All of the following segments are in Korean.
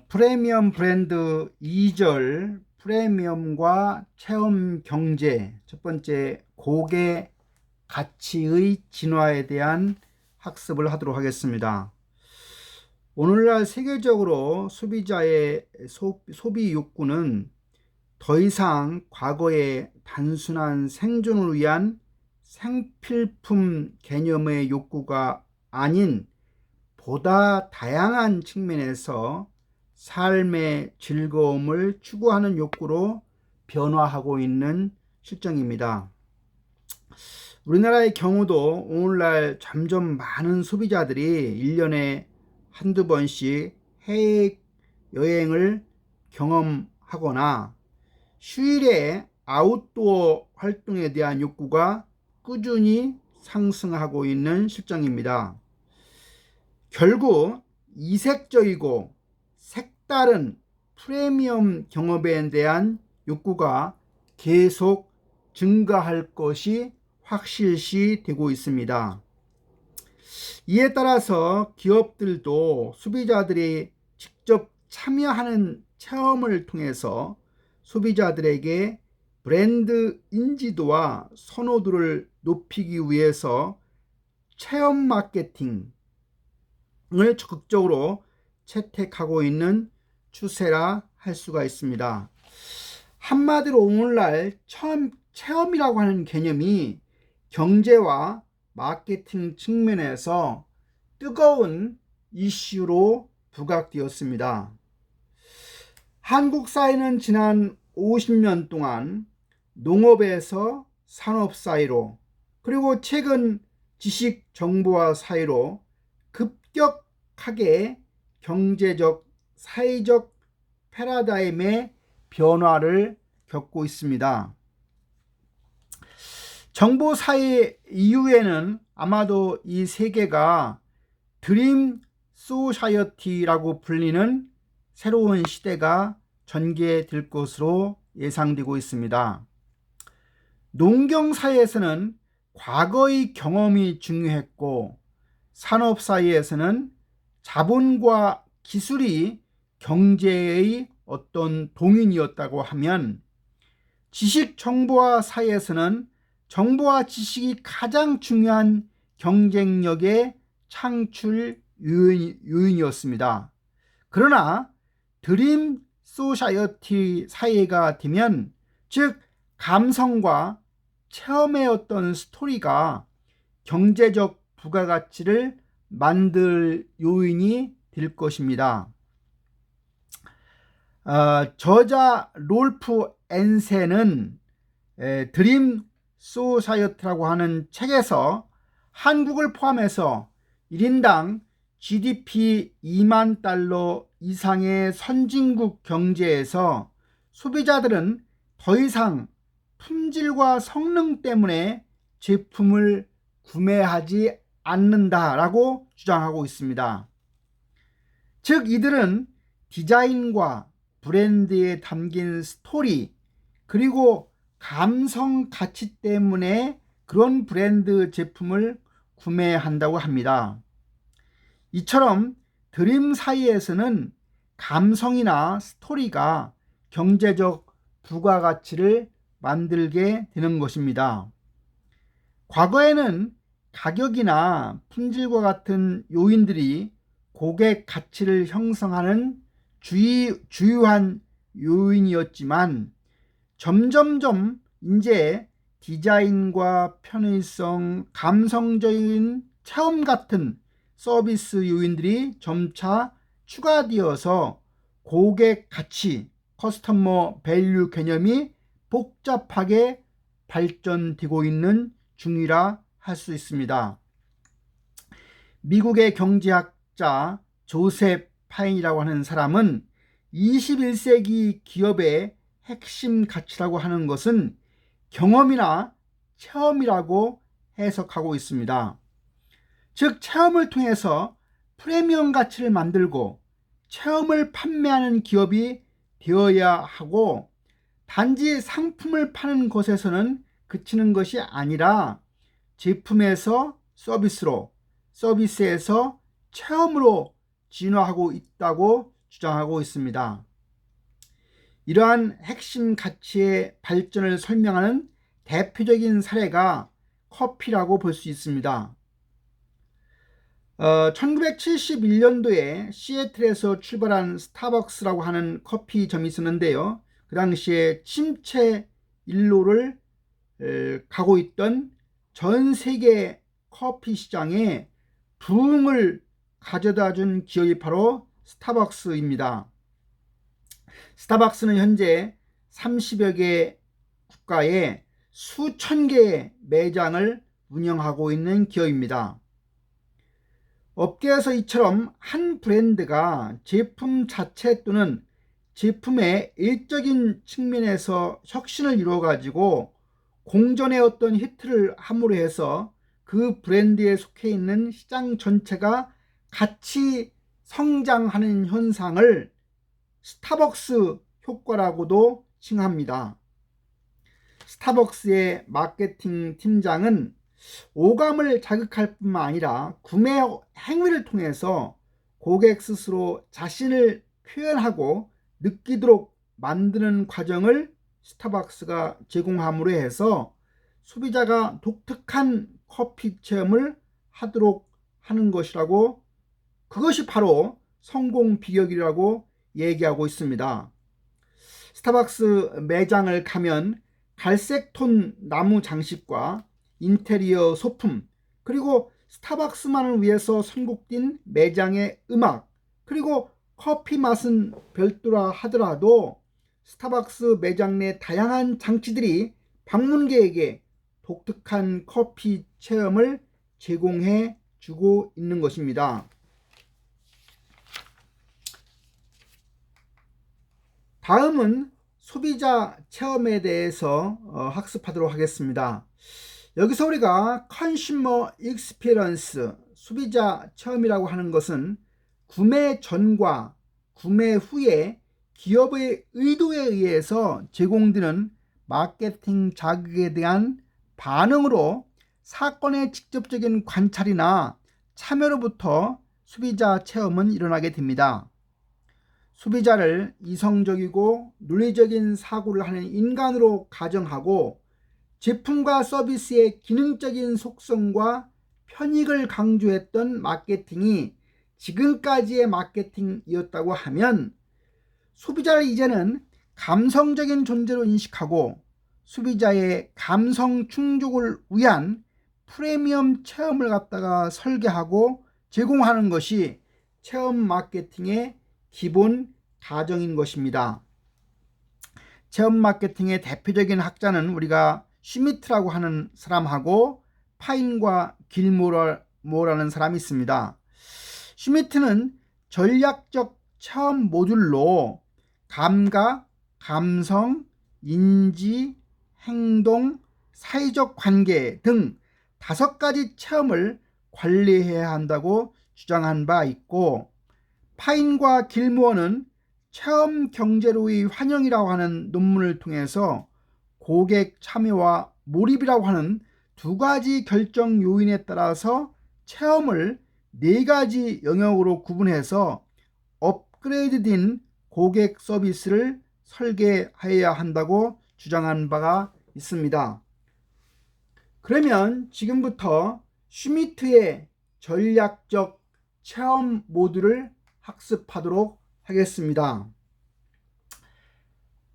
프리미엄 브랜드 2절 프리미엄과 체험 경제 첫 번째 고객 가치의 진화에 대한 학습을 하도록 하겠습니다. 오늘날 세계적으로 소비자의 소비 욕구는 더 이상 과거의 단순한 생존을 위한 생필품 개념의 욕구가 아닌 보다 다양한 측면에서 삶의 즐거움을 추구하는 욕구로 변화하고 있는 실정입니다. 우리나라의 경우도 오늘날 점점 많은 소비자들이 1년에 한두 번씩 해외 여행을 경험하거나 휴일에 아웃도어 활동에 대한 욕구가 꾸준히 상승하고 있는 실정입니다. 결국 이색적이고 색다른 프리미엄 경험에 대한 욕구가 계속 증가할 것이 확실시 되고 있습니다. 이에 따라서 기업들도 소비자들이 직접 참여하는 체험을 통해서 소비자들에게 브랜드 인지도와 선호도를 높이기 위해서 체험 마케팅을 적극적으로 채택하고 있는 추세라 할 수가 있습니다. 한마디로 오늘날 체험이라고 하는 개념이 경제와 마케팅 측면에서 뜨거운 이슈로 부각되었습니다. 한국 사회는 지난 50년 동안 농업에서 산업 사회로 그리고 최근 지식 정보화 사회로 급격하게 경제적, 사회적 패러다임의 변화를 겪고 있습니다. 정보 사회 이후에는 아마도 이 세계가 드림 소사이어티라고 불리는 새로운 시대가 전개될 것으로 예상되고 있습니다. 농경사회에서는 과거의 경험이 중요했고 산업사회에서는 자본과 기술이 경제의 어떤 동인이었다고 하면 지식정보화 사회에서는 정보와 지식이 가장 중요한 경쟁력의 창출 요인이었습니다. 그러나 드림 소사이어티 사회가 되면 즉 감성과 체험의 어떤 스토리가 경제적 부가가치를 만들 요인이 될 것입니다. 저자 롤프 엔센은 드림 소사이어티라고 하는 책에서 한국을 포함해서 1인당 GDP 2만 달러 이상의 선진국 경제에서 소비자들은 더 이상 품질과 성능 때문에 제품을 구매하지 않는다라고 주장하고 있습니다. 즉 이들은 디자인과 브랜드에 담긴 스토리 그리고 감성 가치 때문에 그런 브랜드 제품을 구매한다고 합니다. 이처럼 드림 사이에서는 감성이나 스토리가 경제적 부가가치를 만들게 되는 것입니다. 과거에는 가격이나 품질과 같은 요인들이 고객 가치를 형성하는 주요한 요인이었지만 점점점 이제 디자인과 편의성, 감성적인 체험 같은 서비스 요인들이 점차 추가되어서 고객 가치, 커스터머 밸류 개념이 복잡하게 발전되고 있는 중이라 할 수 있습니다. 미국의 경제학자 조셉 파인이라고 하는 사람은 21세기 기업의 핵심 가치라고 하는 것은 경험이나 체험이라고 해석하고 있습니다. 즉 체험을 통해서 프리미엄 가치를 만들고 체험을 판매하는 기업이 되어야 하고 단지 상품을 파는 것에서는 그치는 것이 아니라 제품에서 서비스로, 서비스에서 체험으로 진화하고 있다고 주장하고 있습니다. 이러한 핵심 가치의 발전을 설명하는 대표적인 사례가 커피라고 볼 수 있습니다. 1971년도에 시애틀에서 출발한 스타벅스라고 하는 커피점이 있었는데요. 그 당시에 침체 일로를 가고 있던 전 세계 커피 시장에 부흥을 가져다 준 기업이 바로 스타벅스입니다. 스타벅스는 현재 30여 개 국가에 수천 개의 매장을 운영하고 있는 기업입니다. 업계에서 이처럼 한 브랜드가 제품 자체 또는 제품의 일적인 측면에서 혁신을 이루어 가지고 공전의 어떤 히트를 함으로 해서 그 브랜드에 속해 있는 시장 전체가 같이 성장하는 현상을 스타벅스 효과라고도 칭합니다. 스타벅스의 마케팅 팀장은 오감을 자극할 뿐만 아니라 구매 행위를 통해서 고객 스스로 자신을 표현하고 느끼도록 만드는 과정을 스타벅스가 제공함으로 해서 소비자가 독특한 커피 체험을 하도록 하는 것이라고, 그것이 바로 성공 비결이라고 얘기하고 있습니다. 스타벅스 매장을 가면 갈색 톤 나무 장식과 인테리어 소품, 그리고 스타벅스만을 위해서 선곡된 매장의 음악, 그리고 커피 맛은 별도라 하더라도 스타벅스 매장 내 다양한 장치들이 방문객에게 독특한 커피 체험을 제공해 주고 있는 것입니다. 다음은 소비자 체험에 대해서 학습하도록 하겠습니다. 여기서 우리가 컨슈머 익스피리언스, 소비자 체험이라고 하는 것은 구매 전과 구매 후에 기업의 의도에 의해서 제공되는 마케팅 자극에 대한 반응으로 사건의 직접적인 관찰이나 참여로부터 소비자 체험은 일어나게 됩니다. 소비자를 이성적이고 논리적인 사고를 하는 인간으로 가정하고 제품과 서비스의 기능적인 속성과 편익을 강조했던 마케팅이 지금까지의 마케팅이었다고 하면, 소비자를 이제는 감성적인 존재로 인식하고 소비자의 감성 충족을 위한 프리미엄 체험을 갖다가 설계하고 제공하는 것이 체험 마케팅의 기본 가정인 것입니다. 체험 마케팅의 대표적인 학자는 우리가 슈미트라고 하는 사람하고 파인과 길모어라는 사람이 있습니다. 슈미트는 전략적 체험 모듈로 감각, 감성, 인지, 행동, 사회적 관계 등 5가지 체험을 관리해야 한다고 주장한 바 있고, 파인과 길모어는 체험 경제로의 환영이라고 하는 논문을 통해서 고객 참여와 몰입이라고 하는 2가지 결정 요인에 따라서 체험을 4가지 영역으로 구분해서 업그레이드된 고객 서비스를 설계해야 한다고 주장한 바가 있습니다. 그러면 지금부터 슈미트의 전략적 체험 모듈을 학습하도록 하겠습니다.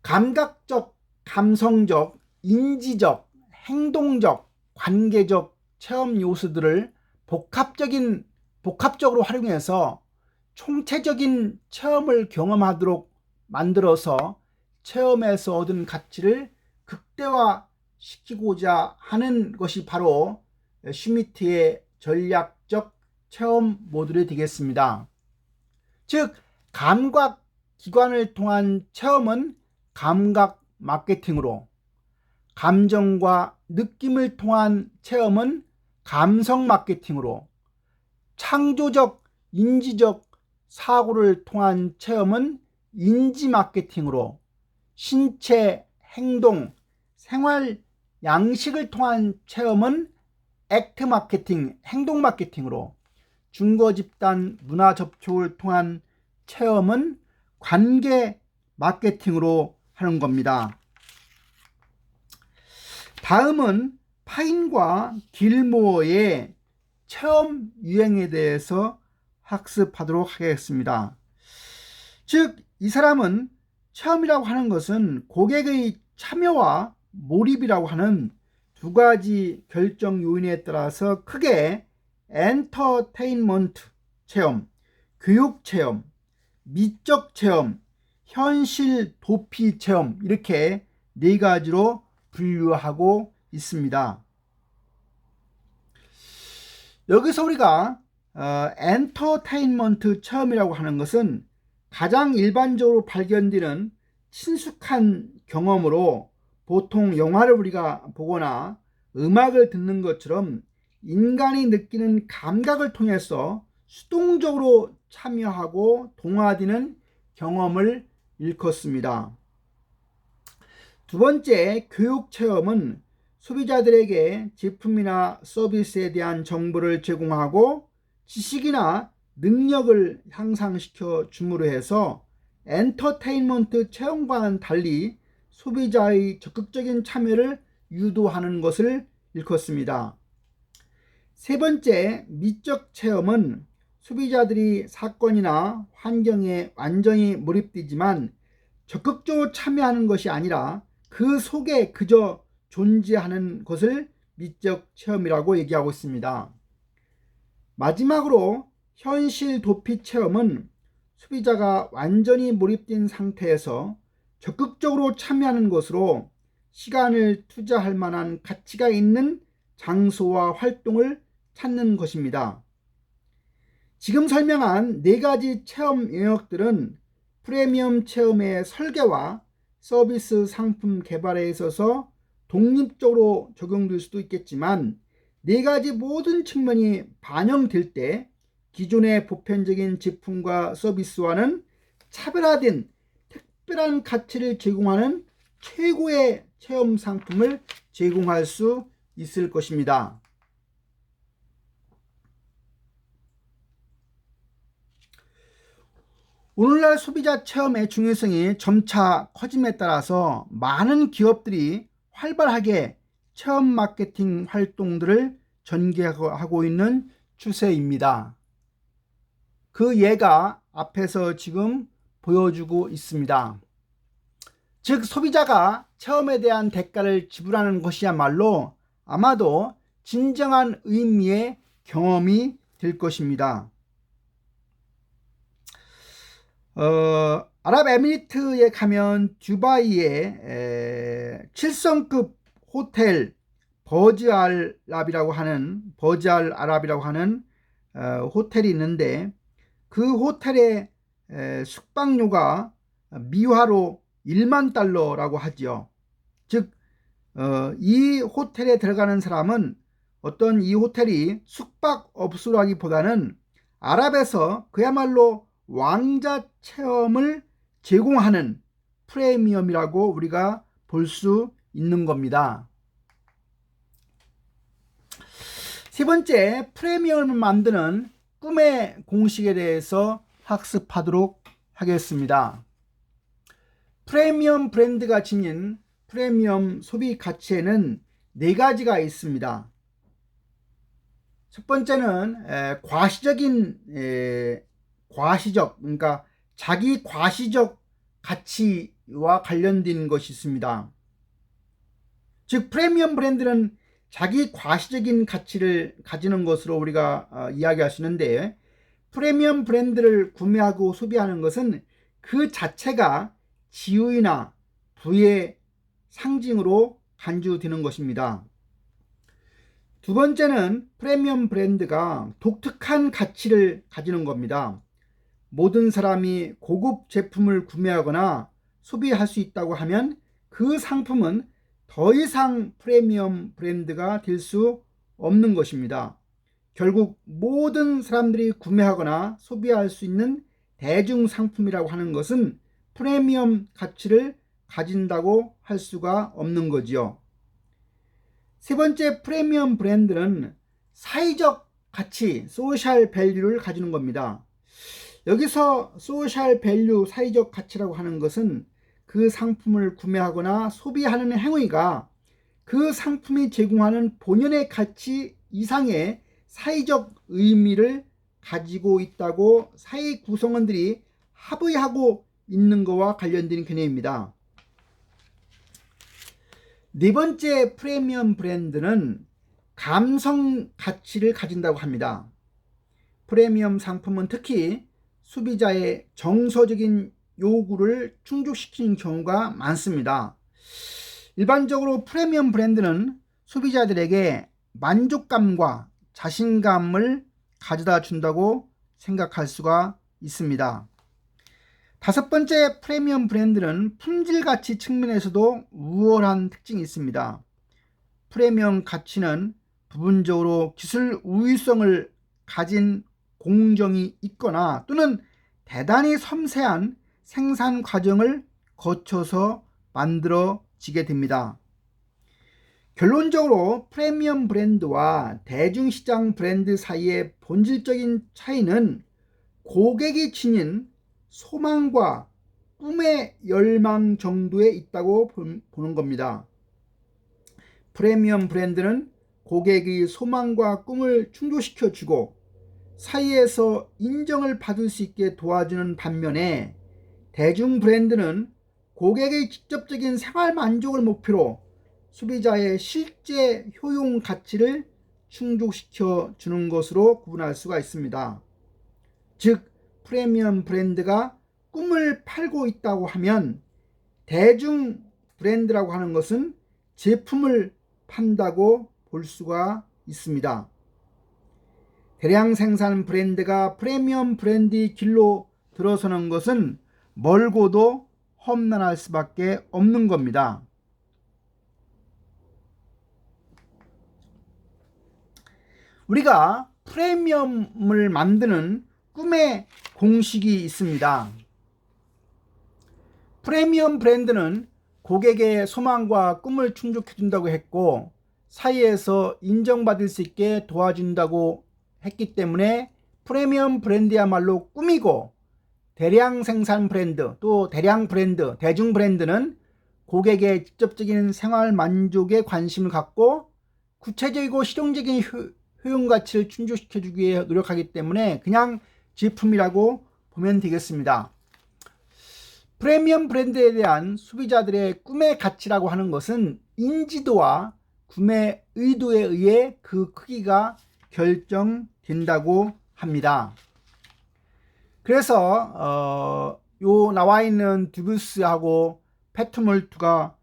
감각적, 감성적, 인지적, 행동적, 관계적 체험 요소들을 복합적으로 활용해서 총체적인 체험을 경험하도록 만들어서 체험에서 얻은 가치를 극대화시키고자 하는 것이 바로 슈미트의 전략적 체험 모듈이 되겠습니다. 즉, 감각 기관을 통한 체험은 감각 마케팅으로, 감정과 느낌을 통한 체험은 감성 마케팅으로, 창조적 인지적 사고를 통한 체험은 인지 마케팅으로, 신체, 행동, 생활 양식을 통한 체험은 액트 마케팅, 행동 마케팅으로, 중고 집단 문화 접촉을 통한 체험은 관계 마케팅으로 하는 겁니다. 다음은 파인과 길모어의 체험 유행에 대해서 학습하도록 하겠습니다. 즉, 이 사람은 체험이라고 하는 것은 고객의 참여와 몰입이라고 하는 두 가지 결정 요인에 따라서 크게 엔터테인먼트 체험, 교육 체험, 미적 체험, 현실 도피 체험, 이렇게 네 가지로 분류하고 있습니다. 여기서 우리가 엔터테인먼트 체험이라고 하는 것은 가장 일반적으로 발견되는 친숙한 경험으로 보통 영화를 우리가 보거나 음악을 듣는 것처럼 인간이 느끼는 감각을 통해서 수동적으로 참여하고 동화되는 경험을 일컫습니다. 두 번째, 교육 체험은 소비자들에게 제품이나 서비스에 대한 정보를 제공하고 지식이나 능력을 향상시켜 줌으로 해서 엔터테인먼트 체험과는 달리 소비자의 적극적인 참여를 유도하는 것을 일컫습니다. 세 번째, 미적 체험은 소비자들이 사건이나 환경에 완전히 몰입되지만 적극적으로 참여하는 것이 아니라 그 속에 그저 존재하는 것을 미적 체험이라고 얘기하고 있습니다. 마지막으로 현실 도피 체험은 소비자가 완전히 몰입된 상태에서 적극적으로 참여하는 것으로 시간을 투자할 만한 가치가 있는 장소와 활동을 찾는 것입니다. 지금 설명한 네 가지 체험 영역들은 프리미엄 체험의 설계와 서비스 상품 개발에 있어서 독립적으로 적용될 수도 있겠지만 네 가지 모든 측면이 반영될 때 기존의 보편적인 제품과 서비스와는 차별화된 특별한 가치를 제공하는 최고의 체험 상품을 제공할 수 있을 것입니다. 오늘날 소비자 체험의 중요성이 점차 커짐에 따라서 많은 기업들이 활발하게 체험 마케팅 활동들을 전개하고 있는 추세입니다. 그 예가 앞에서 지금 보여주고 있습니다. 즉, 소비자가 체험에 대한 대가를 지불하는 것이야말로 아마도 진정한 의미의 경험이 될 것입니다. 아랍에미리트에 가면 두바이에 7성급 호텔 버즈 알 아랍이라고 하는 호텔이 있는데 그 호텔의 숙박료가 미화로 1만 달러라고 하죠. 즉, 이 호텔에 들어가는 사람은 어떤 이 호텔이 숙박업소라기보다는 아랍에서 그야말로 왕자 체험을 제공하는 프리미엄이라고 우리가 볼 수 있는 겁니다. 세 번째, 프리미엄을 만드는 꿈의 공식에 대해서 학습하도록 하겠습니다. 프리미엄 브랜드가 지닌 프리미엄 소비 가치에는 네 가지가 있습니다. 첫 번째는 그러니까 자기 과시적 가치와 관련된 것이 있습니다. 즉, 프리미엄 브랜드는 자기 과시적인 가치를 가지는 것으로 우리가 이야기할 수 있는데, 프리미엄 브랜드를 구매하고 소비하는 것은 그 자체가 지위나 부의 상징으로 간주되는 것입니다. 두 번째는 프리미엄 브랜드가 독특한 가치를 가지는 겁니다. 모든 사람이 고급 제품을 구매하거나 소비할 수 있다고 하면 그 상품은 더 이상 프리미엄 브랜드가 될 수 없는 것입니다. 결국 모든 사람들이 구매하거나 소비할 수 있는 대중 상품이라고 하는 것은 프리미엄 가치를 가진다고 할 수가 없는 거지요. 세 번째, 프리미엄 브랜드는 사회적 가치, 소셜 밸류를 가지는 겁니다. 여기서 소셜 밸류, 사회적 가치라고 하는 것은 그 상품을 구매하거나 소비하는 행위가 그 상품이 제공하는 본연의 가치 이상의 사회적 의미를 가지고 있다고 사회 구성원들이 합의하고 있는 것과 관련된 개념입니다. 네 번째 프리미엄 브랜드는 감성 가치를 가진다고 합니다. 프리미엄 상품은 특히 소비자의 정서적인 요구를 충족시키는 경우가 많습니다. 일반적으로 프리미엄 브랜드는 소비자들에게 만족감과 자신감을 가져다 준다고 생각할 수가 있습니다. 다섯 번째 프리미엄 브랜드는 품질 가치 측면에서도 우월한 특징이 있습니다. 프리미엄 가치는 부분적으로 기술 우위성을 가진 공정이 있거나 또는 대단히 섬세한 생산 과정을 거쳐서 만들어지게 됩니다. 결론적으로 프리미엄 브랜드와 대중시장 브랜드 사이의 본질적인 차이는 고객이 지닌 소망과 꿈의 열망 정도에 있다고 보는 겁니다. 프리미엄 브랜드는 고객의 소망과 꿈을 충족시켜주고 사회에서 인정을 받을 수 있게 도와주는 반면에 대중 브랜드는 고객의 직접적인 생활 만족을 목표로 소비자의 실제 효용 가치를 충족시켜 주는 것으로 구분할 수가 있습니다. 즉, 프리미엄 브랜드가 꿈을 팔고 있다고 하면 대중 브랜드라고 하는 것은 제품을 판다고 볼 수가 있습니다. 대량 생산 브랜드가 프리미엄 브랜드의 길로 들어서는 것은 멀고도 험난할 수밖에 없는 겁니다. 우리가 프리미엄을 만드는 꿈의 공식이 있습니다. 프리미엄 브랜드는 고객의 소망과 꿈을 충족해 준다고 했고 사회에서 인정받을 수 있게 도와준다고 했기 때문에 프리미엄 브랜드야말로 꿈이고, 대량 생산 브랜드, 또 대량 브랜드, 대중 브랜드는 고객의 직접적인 생활 만족에 관심을 갖고 구체적이고 실용적인 효용 가치를 충족시켜 주기 위해 노력하기 때문에 그냥 제품이라고 보면 되겠습니다. 프리미엄 브랜드에 대한 소비자들의 꿈의 가치라고 하는 것은 인지도와 구매 의도에 의해 그 크기가 결정된다고 합니다. 그래서 요 나와 있는 듀부스하고 패트몰트가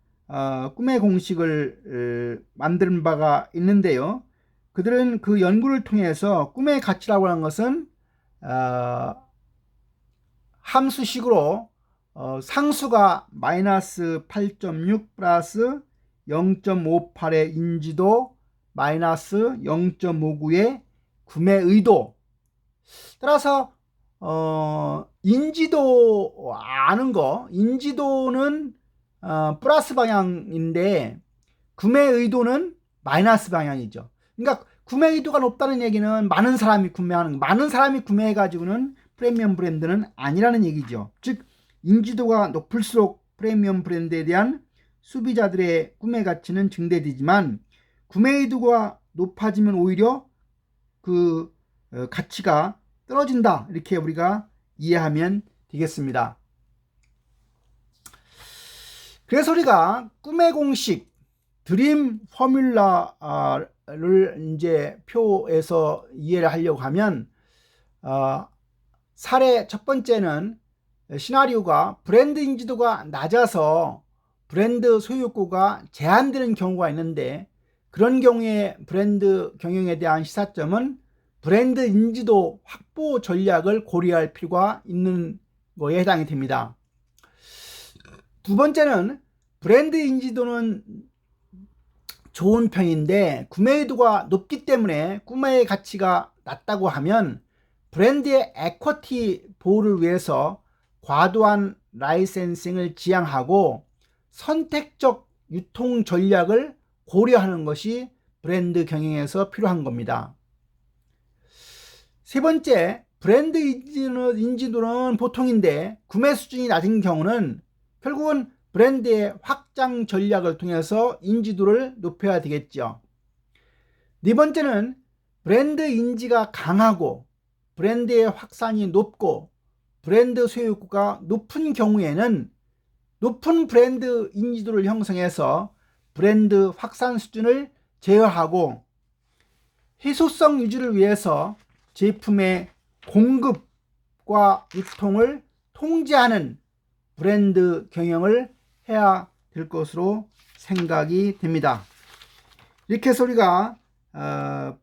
꿈의 공식을 만든 바가 있는데요. 그들은 그 연구를 통해서 꿈의 가치라고 하는 것은 함수식으로 상수가 마이너스 8.6 플러스 0.58의 인지도 마이너스 0.59의 구매 의도, 따라서 인지도 아는 거, 인지도는 플러스 방향인데 구매 의도는 마이너스 방향이죠. 그러니까 구매 의도가 높다는 얘기는 많은 사람이 구매하는, 많은 사람이 구매해 가지고는 프리미엄 브랜드는 아니라는 얘기죠. 즉 인지도가 높을수록 프리미엄 브랜드에 대한 소비자들의 꿈의 가치는 증대되지만 구매 의도가 높아지면 오히려 그 가치가 떨어진다, 이렇게 우리가 이해하면 되겠습니다. 그래서 우리가 꿈의 공식, 드림 포뮬라를 이제 표에서 이해를 하려고 하면 사례 첫 번째는 시나리오가 브랜드 인지도가 낮아서 브랜드 소유욕구가 제한되는 경우가 있는데, 그런 경우에 브랜드 경영에 대한 시사점은 브랜드 인지도 확보 전략을 고려할 필요가 있는 거에 해당이 됩니다. 두 번째는 브랜드 인지도는 좋은 편인데 구매도가 높기 때문에 구매의 가치가 낮다고 하면 브랜드의 에쿼티 보호를 위해서 과도한 라이센싱을 지향하고 선택적 유통 전략을 고려하는 것이 브랜드 경영에서 필요한 겁니다. 세 번째, 브랜드 인지도는 보통인데 구매 수준이 낮은 경우는 결국은 브랜드의 확장 전략을 통해서 인지도를 높여야 되겠죠. 네 번째는 브랜드 인지가 강하고 브랜드의 확산이 높고 브랜드 소유구가 높은 경우에는 높은 브랜드 인지도를 형성해서 브랜드 확산 수준을 제어하고 희소성 유지를 위해서 제품의 공급과 유통을 통제하는 브랜드 경영을 해야 될 것으로 생각이 됩니다. 이렇게 해서 우리가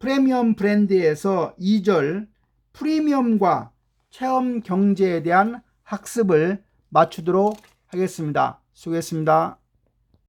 프리미엄 브랜드에서 2절 프리미엄과 체험 경제에 대한 학습을 마치도록 하겠습니다. 수고했습니다.